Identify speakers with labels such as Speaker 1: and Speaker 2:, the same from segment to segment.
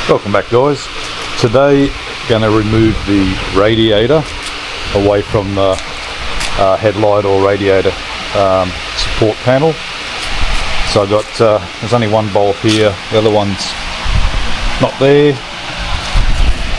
Speaker 1: Welcome back, guys. Today going to remove the radiator away from the headlight or radiator support panel. So I got there's only one bolt here, the other one's not there.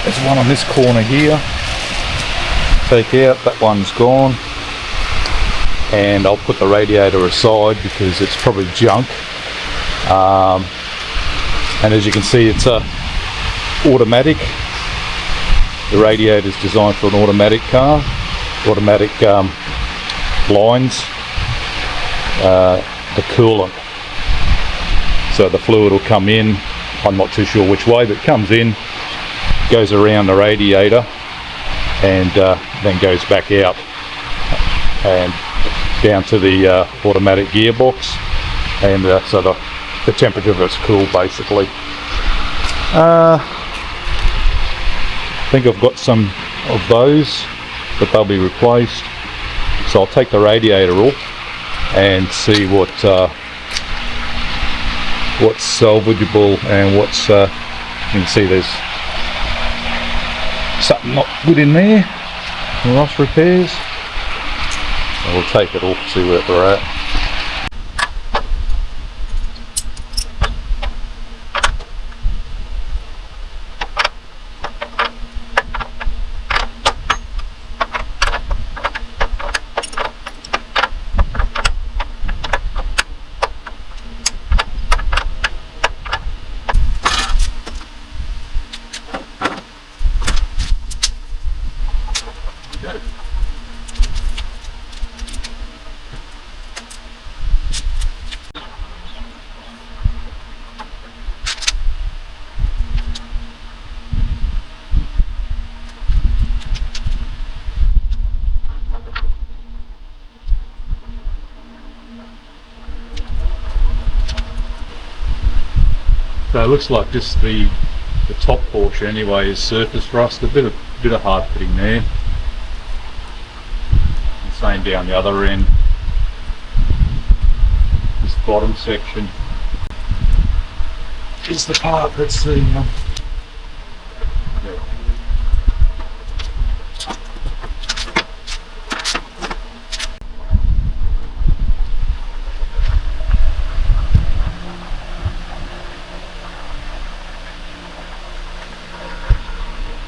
Speaker 1: There's one on this corner here. Take out, that one's gone, and I'll put the radiator aside because it's probably junk. And as you can see, it's a automatic. The radiator is designed for an automatic car. Automatic lines the coolant, so the fluid will come in. I'm not too sure which way, but it comes in, goes around the radiator, and then goes back out and down to the automatic gearbox, and so the temperature of it's cool basically. I think I've got some of those, but they'll be replaced. So I'll take the radiator off and see what's salvageable and what's you can see there's something not good in there. Rust repairs. So we'll take it off, see where we're at. So it looks like just the top portion anyway is surface rust, a bit of hard fitting there. The same down the other end. This bottom section is the part that's the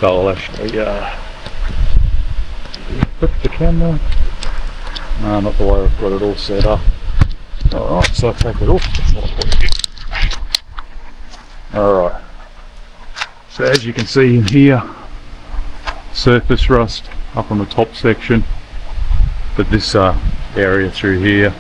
Speaker 1: so I'll actually flip the camera. No, not the way I've got it all set up. Alright, so I'll take it off. Alright, so as you can see in here, surface rust up on the top section, but this area through here,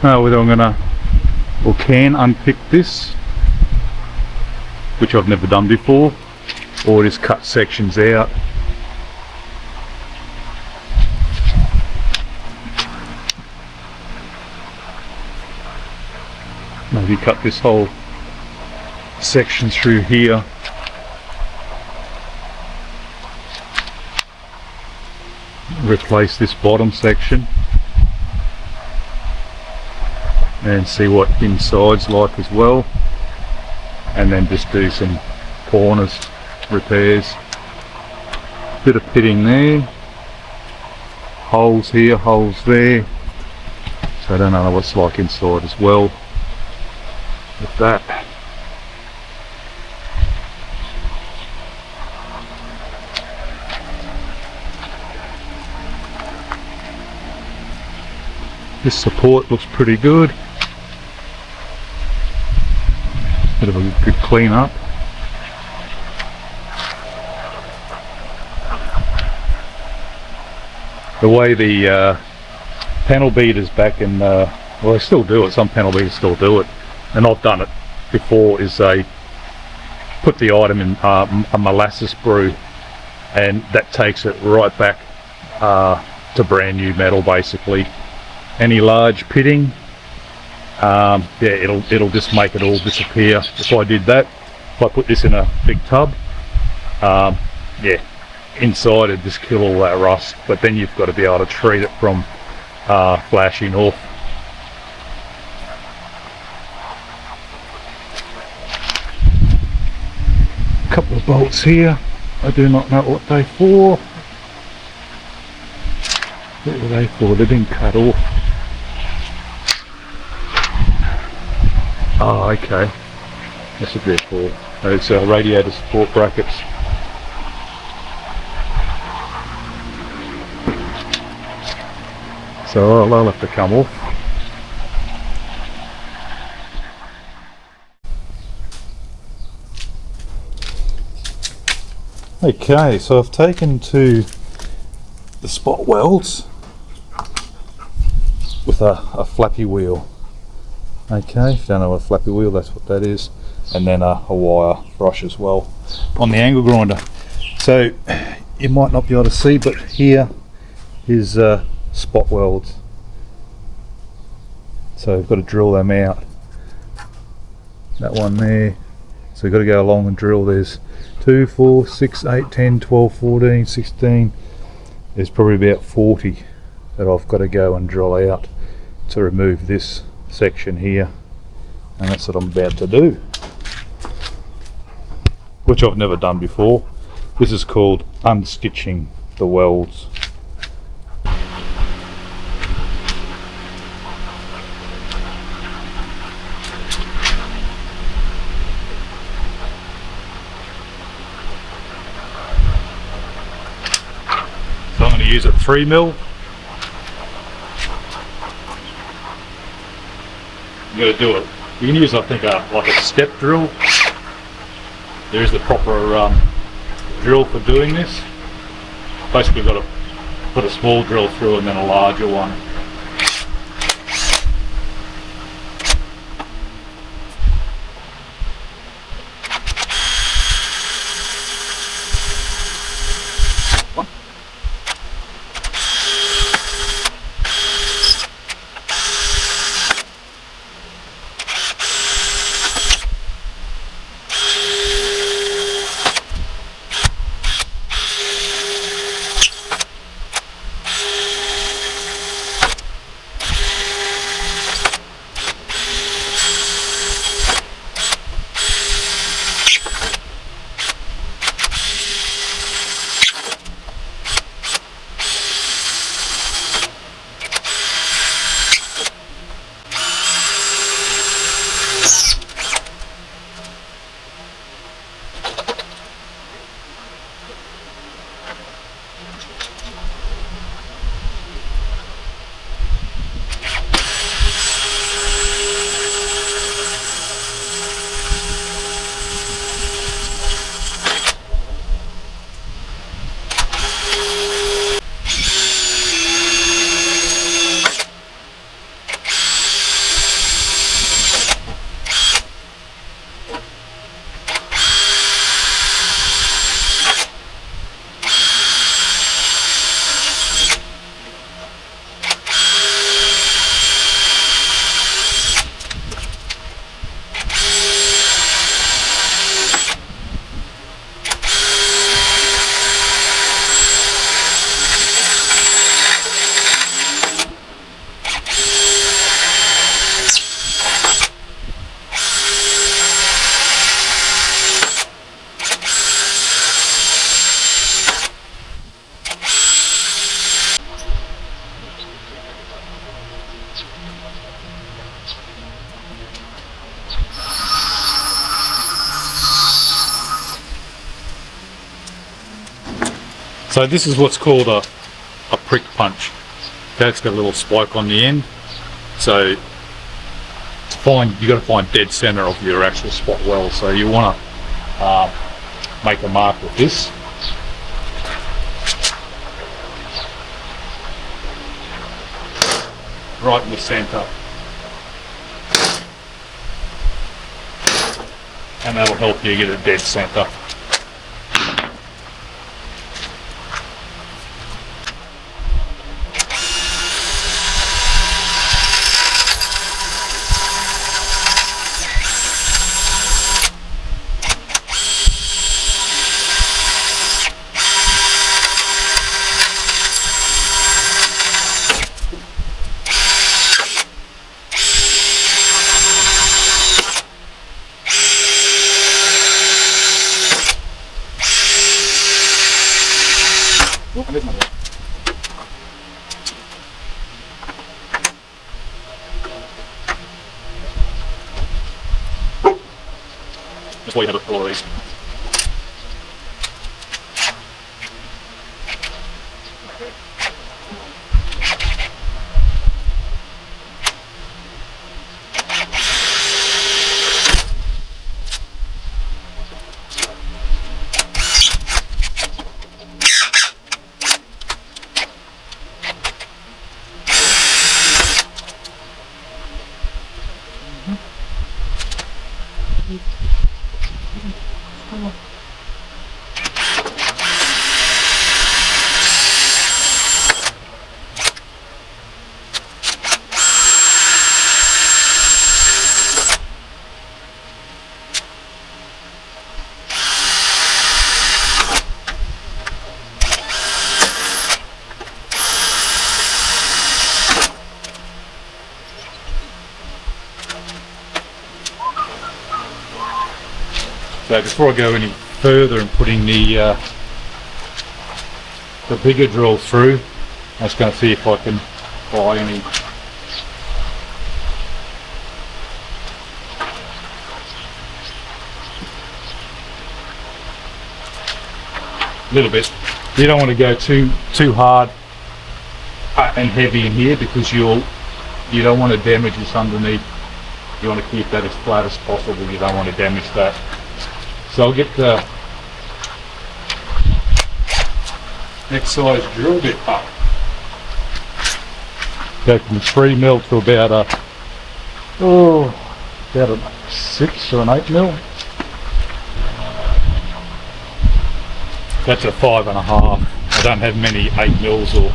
Speaker 1: whether I'm gonna or can unpick this, which I've never done before, or just cut sections out. Maybe cut this whole section through here. Replace this bottom section and see what inside's like as well. And then just do some corners repairs. Bit of pitting there, holes here, holes there, so I don't know what's like inside as well with that. This support looks pretty good. Bit of a good clean up. The way the panel beaters back in, well, they still do it, some panel beaters still do it, and I've done it before, is they put the item in a molasses brew, and that takes it right back to brand new metal basically. Any large pitting, yeah, it'll just make it all disappear. If I did that, if I put this in a big tub, yeah, inside it'd just kill all that rust, but then you've got to be able to treat it from flashing off. couple of bolts here. I do not know what they're for. What were they for? They didn't cut off. Oh, okay. That's what they're for. Those radiator support brackets. So they'll have to come off. Okay, so I've taken to the spot welds with a flappy wheel. Okay, if you don't know what a flappy wheel, that's what that is. And then a wire brush as well on the angle grinder. So you might not be able to see, but here is spot welds. So we've got to drill them out. That one there. So we've got to go along and drill. There's 2, 4, 6, 8, 10, 12, 14, 16. There's probably about 40 that I've got to go and drill out to remove this section here. And that's what I'm about to do, which I've never done before. This is called unstitching the welds. So I'm going to use a 3mm. I'm going to do it. You can use, I think, like a step drill. There is the proper drill for doing this. Basically, got to put a small drill through and then a larger one. So this is what's called a prick punch. That's got a little spike on the end. So you've got to find dead center of your actual spot weld. So you want to make a mark with this. Right in the center. And that'll help you get a dead center. That's why you have a lot of these. So before I go any further and putting the bigger drill through, I'm just going to see if I can buy any little bit. You don't want to go too hard and heavy in here because you don't want to damage this underneath. You want to keep that as flat as possible. You don't want to damage that. So I'll get the next size drill bit up. Go from 3 mil to about a 6 or an 8 mil. That's a 5.5. I don't have many 8 mils, or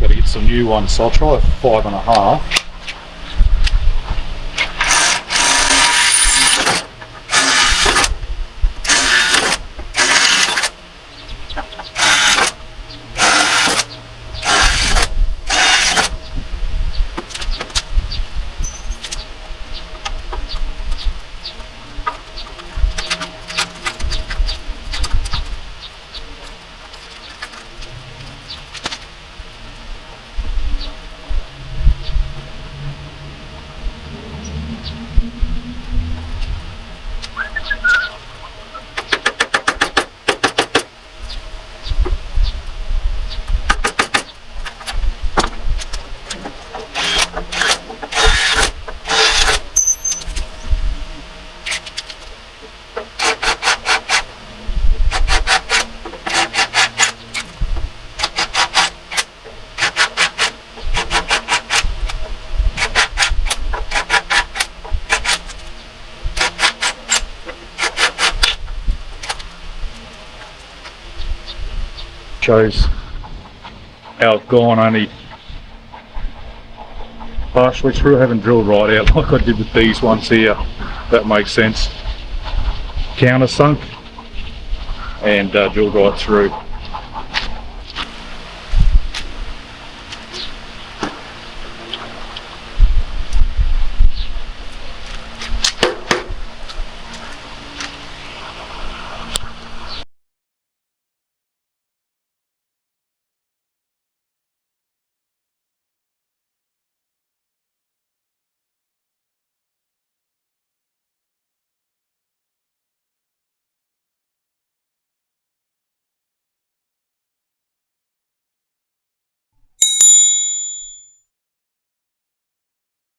Speaker 1: got to get some new ones, so I'll try a 5.5. Shows how I've gone only partially through. I haven't drilled right out like I did with these ones here. That makes sense. Countersunk and drilled right through.